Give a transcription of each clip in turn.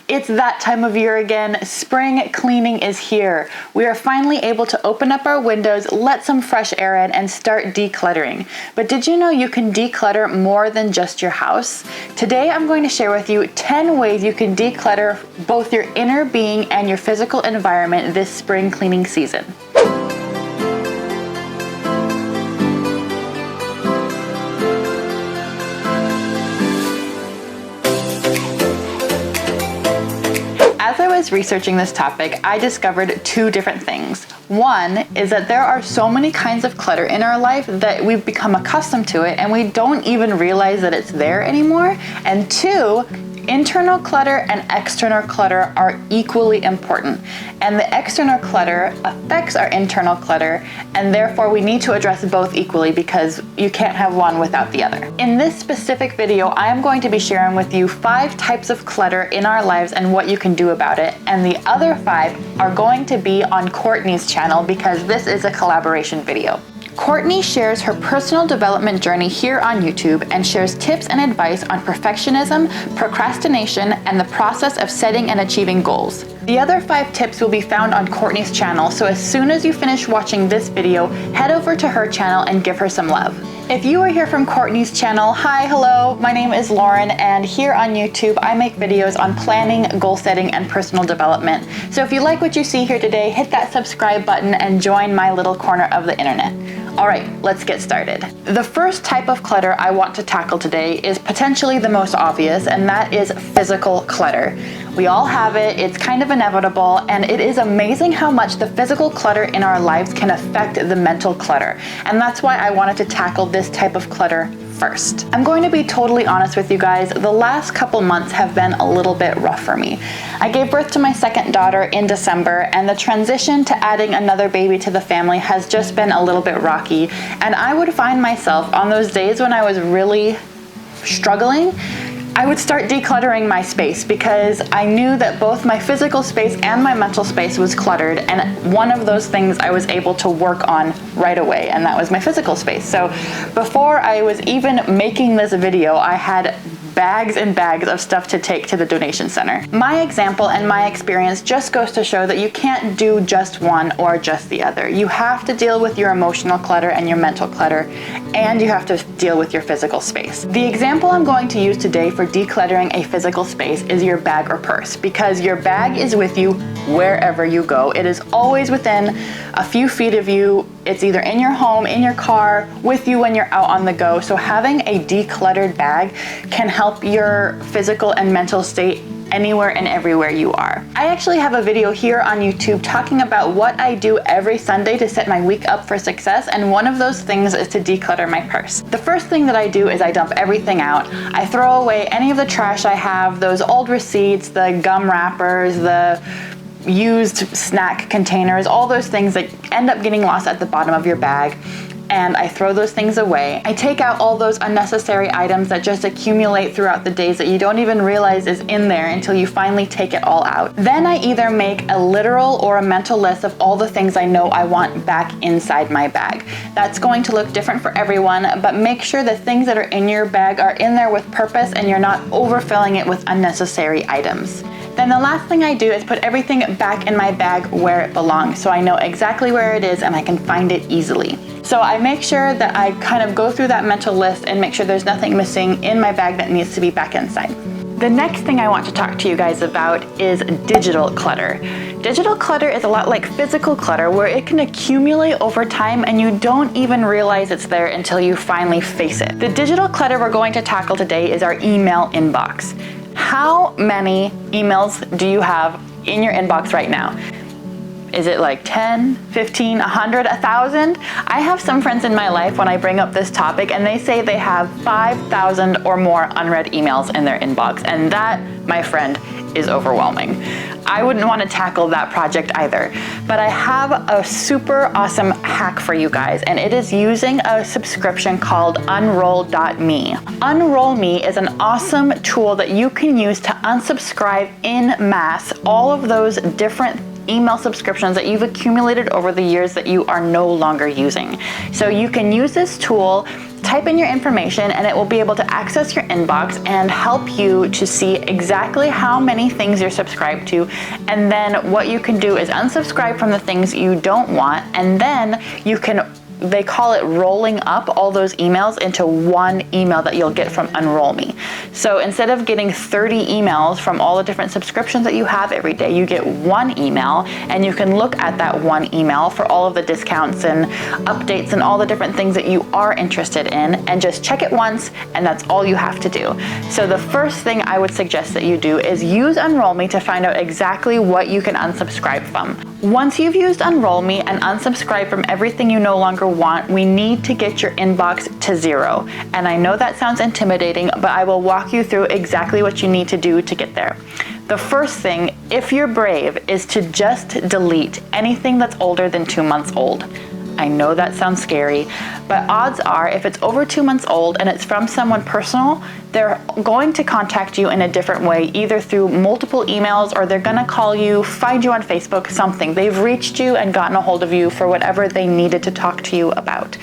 It's that time of year again. Spring cleaning is here. We are finally able to open up our windows, let some fresh air in, and start decluttering. But did you know you can declutter more than just your house? Today I'm going to share with you 10 ways you can declutter both your inner being and your physical environment this spring cleaning season. As I was researching this topic, I discovered two different things. One is that there are so many kinds of clutter in our life that we've become accustomed to it and we don't even realize that it's there anymore. And two, internal clutter and external clutter are equally important. And the external clutter affects our internal clutter, and therefore we need to address both equally because you can't have one without the other. In this specific video, I am going to be sharing with you 5 types of clutter in our lives and what you can do about it. And the other 5 are going to be on Courtney's channel because this is a collaboration video. Courtney shares her personal development journey here on YouTube and shares tips and advice on perfectionism, procrastination, and the process of setting and achieving goals. The other 5 tips will be found on Courtney's channel, so as soon as you finish watching this video, head over to her channel and give her some love. If you are here from Courtney's channel, hi, hello, my name is Lauren, and here on YouTube I make videos on planning, goal setting, and personal development. So if you like what you see here today, hit that subscribe button and join my little corner of the internet. All right, let's get started. The first type of clutter I want to tackle today is potentially the most obvious, and that is physical clutter. We all have it, it's kind of inevitable, and it is amazing how much the physical clutter in our lives can affect the mental clutter. And that's why I wanted to tackle this type of clutter first. I'm going to be totally honest with you guys, the last couple months have been a little bit rough for me. I gave birth to my second daughter in December, and the transition to adding another baby to the family has just been a little bit rocky. And I would find myself on those days when I was really struggling, I would start decluttering my space because I knew that both my physical space and my mental space was cluttered, and one of those things I was able to work on right away, and that was my physical space. So before I was even making this video, I had bags and bags of stuff to take to the donation center. My example and my experience just goes to show that you can't do just one or just the other. You have to deal with your emotional clutter and your mental clutter, and you have to deal with your physical space. The example I'm going to use today for decluttering a physical space is your bag or purse, because your bag is with you wherever you go. It is always within a few feet of you. It's either in your home, in your car, with you when you're out on the go. So having a decluttered bag can help your physical and mental state anywhere and everywhere you are. I actually have a video here on YouTube talking about what I do every Sunday to set my week up for success, and one of those things is to declutter my purse. The first thing that I do is I dump everything out. I throw away any of the trash I have, those old receipts, the gum wrappers, the used snack containers, all those things that end up getting lost at the bottom of your bag, and I throw those things away. I take out all those unnecessary items that just accumulate throughout the days that you don't even realize is in there until you finally take it all out. Then I either make a literal or a mental list of all the things I know I want back inside my bag. That's going to look different for everyone, but make sure the things that are in your bag are in there with purpose and you're not overfilling it with unnecessary items. Then the last thing I do is put everything back in my bag where it belongs, so I know exactly where it is and I can find it easily. So I make sure that I kind of go through that mental list and make sure there's nothing missing in my bag that needs to be back inside. The next thing I want to talk to you guys about is digital clutter. Digital clutter is a lot like physical clutter, where it can accumulate over time and you don't even realize it's there until you finally face it. The digital clutter we're going to tackle today is our email inbox. How many emails do you have in your inbox right now? Is it like 10, 15, 100, 1,000? I have some friends in my life when I bring up this topic and they say they have 5,000 or more unread emails in their inbox, and that, my friend, is overwhelming. I wouldn't want to tackle that project either, but I have a super awesome hack for you guys, and it is using a subscription called Unroll.me. Unroll.me is an awesome tool that you can use to unsubscribe in mass all of those different email subscriptions that you've accumulated over the years that you are no longer using. So you can use this tool type in your information and it will be able to access your inbox and help you to see exactly how many things you're subscribed to. And then what you can do is unsubscribe from the things you don't want, and then you can, they call it rolling up all those emails into one email that you'll get from Unroll Me. So instead of getting 30 emails from all the different subscriptions that you have every day, you get one email, and you can look at that one email for all of the discounts and updates and all the different things that you are interested in, and just check it once, and that's all you have to do. So the first thing I would suggest that you do is use Unroll Me to find out exactly what you can unsubscribe from. Once you've used Unroll Me and unsubscribe from everything you no longer want, we need to get your inbox to 0. And I know that sounds intimidating, but I will walk you through exactly what you need to do to get there. The first thing, if you're brave, is to just delete anything that's older than 2 months old. I know that sounds scary, but odds are if it's over 2 months old and it's from someone personal, they're going to contact you in a different way, either through multiple emails, or they're gonna call you, find you on Facebook, something. They've reached you and gotten a hold of you for whatever they needed to talk to you about.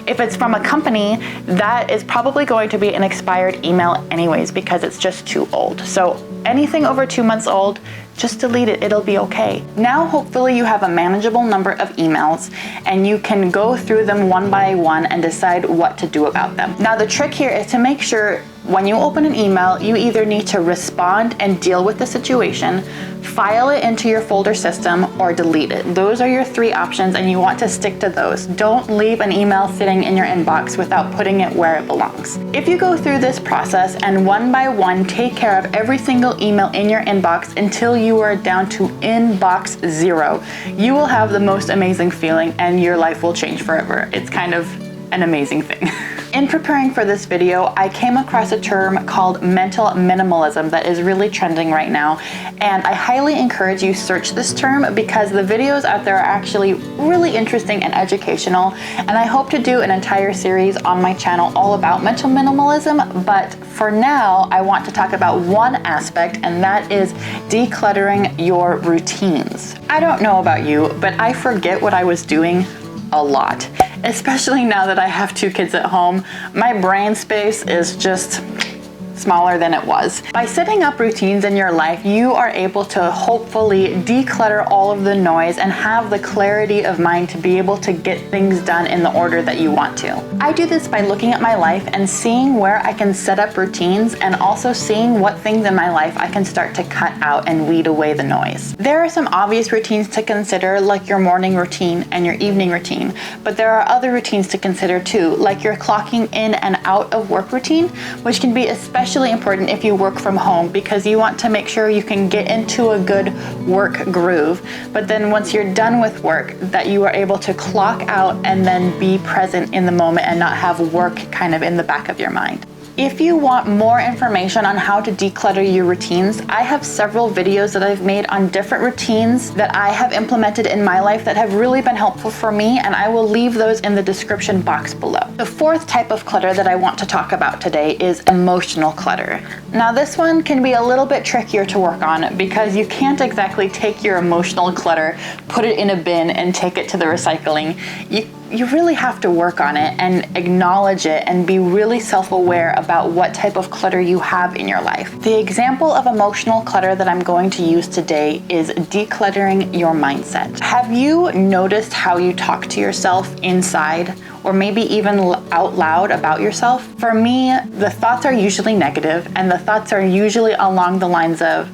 If it's from a company, that is probably going to be an expired email anyways, because it's just too old. So anything over 2 months old, just delete it, it'll be okay. Now, hopefully you have a manageable number of emails and you can go through them one by one and decide what to do about them. Now, the trick here is to make sure when you open an email, you either need to respond and deal with the situation, file it into your folder system, or delete it. Those are your 3 options, and you want to stick to those. Don't leave an email sitting in your inbox without putting it where it belongs. If you go through this process and one by one take care of every single email in your inbox until you are down to inbox 0, you will have the most amazing feeling and your life will change forever. It's kind of an amazing thing. In preparing for this video, I came across a term called mental minimalism that is really trending right now, and I highly encourage you search this term because the videos out there are actually really interesting and educational, and I hope to do an entire series on my channel all about mental minimalism, but for now, I want to talk about one aspect, and that is decluttering your routines. I don't know about you, but I forget what I was doing a lot. Especially now that I have 2 kids at home, my brain space is just smaller than it was. By setting up routines in your life, you are able to hopefully declutter all of the noise and have the clarity of mind to be able to get things done in the order that you want to. I do this by looking at my life and seeing where I can set up routines, and also seeing what things in my life I can start to cut out and weed away the noise. There are some obvious routines to consider, like your morning routine and your evening routine, but there are other routines to consider too, like your clocking in and out of work routine, which can be especially important if you work from home, because you want to make sure you can get into a good work groove, but then once you're done with work, that you are able to clock out and then be present in the moment and not have work kind of in the back of your mind. If you want more information on how to declutter your routines, I have several videos that I've made on different routines that I have implemented in my life that have really been helpful for me, and I will leave those in the description box below. The 4th type of clutter that I want to talk about today is emotional clutter. Now, this one can be a little bit trickier to work on because you can't exactly take your emotional clutter, put it in a bin, and take it to the recycling. You really have to work on it and acknowledge it and be really self-aware about what type of clutter you have in your life. The example of emotional clutter that I'm going to use today is decluttering your mindset. Have you noticed how you talk to yourself inside, or maybe even out loud about yourself? For me, the thoughts are usually negative, and the thoughts are usually along the lines of,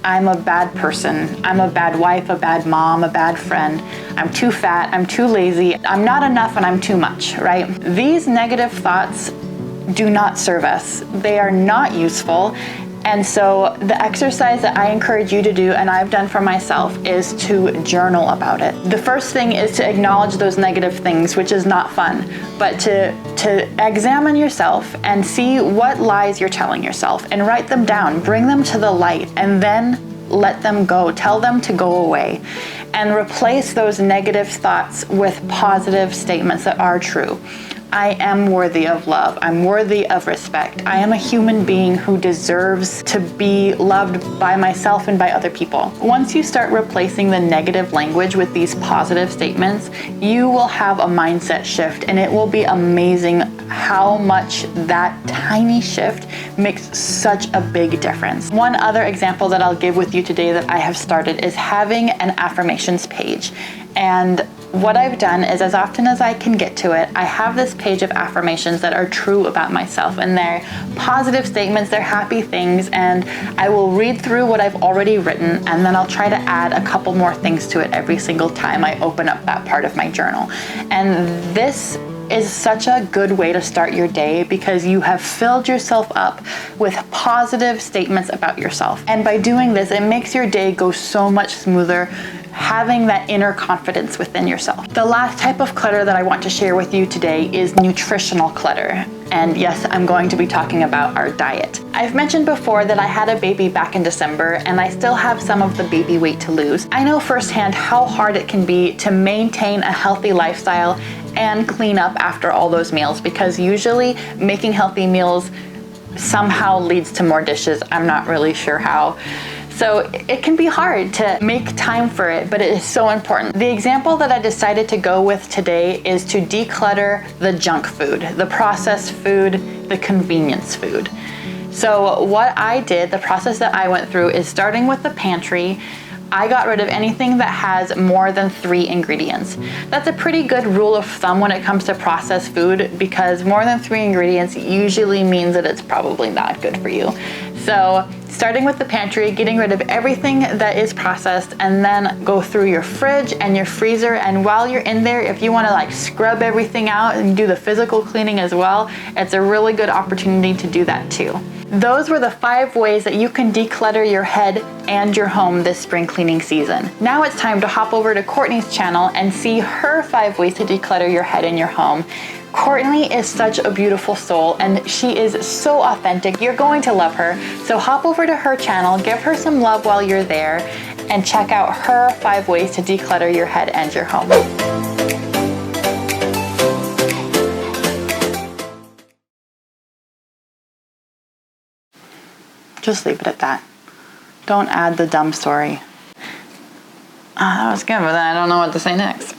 I'm a bad person, I'm a bad wife, a bad mom, a bad friend, I'm too fat, I'm too lazy, I'm not enough, and I'm too much, right? These negative thoughts do not serve us. They are not useful. And so the exercise that I encourage you to do, and I've done for myself, is to journal about it. The first thing is to acknowledge those negative things, which is not fun, but to examine yourself and see what lies you're telling yourself and write them down, bring them to the light, and then let them go. Tell them to go away, and replace those negative thoughts with positive statements that are true. I am worthy of love. I'm worthy of respect. I am a human being who deserves to be loved by myself and by other people. Once you start replacing the negative language with these positive statements, you will have a mindset shift, and it will be amazing how much that tiny shift makes such a big difference. One other example that I'll give with you today that I have started is having an affirmations page. And what I've done is, as often as I can get to it, I have this page of affirmations that are true about myself, and they're positive statements, they're happy things, and I will read through what I've already written, and then I'll try to add a couple more things to it every single time I open up that part of my journal. And this is such a good way to start your day because you have filled yourself up with positive statements about yourself. And by doing this, it makes your day go so much smoother, having that inner confidence within yourself. The last type of clutter that I want to share with you today is nutritional clutter. And yes, I'm going to be talking about our diet. I've mentioned before that I had a baby back in December, and I still have some of the baby weight to lose. I know firsthand how hard it can be to maintain a healthy lifestyle and clean up after all those meals, because usually making healthy meals somehow leads to more dishes. I'm not really sure how. So it can be hard to make time for it, but it is so important. The example that I decided to go with today is to declutter the junk food, the processed food, the convenience food. So what I did, the process that I went through, is starting with the pantry. I got rid of anything that has more than 3 ingredients. That's a pretty good rule of thumb when it comes to processed food, because more than 3 ingredients usually means that it's probably not good for you. So starting with the pantry, getting rid of everything that is processed, and then go through your fridge and your freezer. And while you're in there, if you want to like scrub everything out and do the physical cleaning as well, it's a really good opportunity to do that too. Those were the 5 ways that you can declutter your head and your home this spring cleaning season. Now it's time to hop over to Courtney's channel and see her 5 ways to declutter your head and your home. Courtney is such a beautiful soul, and she is so authentic. You're going to love her. So hop over to her channel, give her some love while you're there, and check out her 5 ways to declutter your head and your home. Just leave it at that. Don't add the dumb story. That was good, but then I don't know what to say next.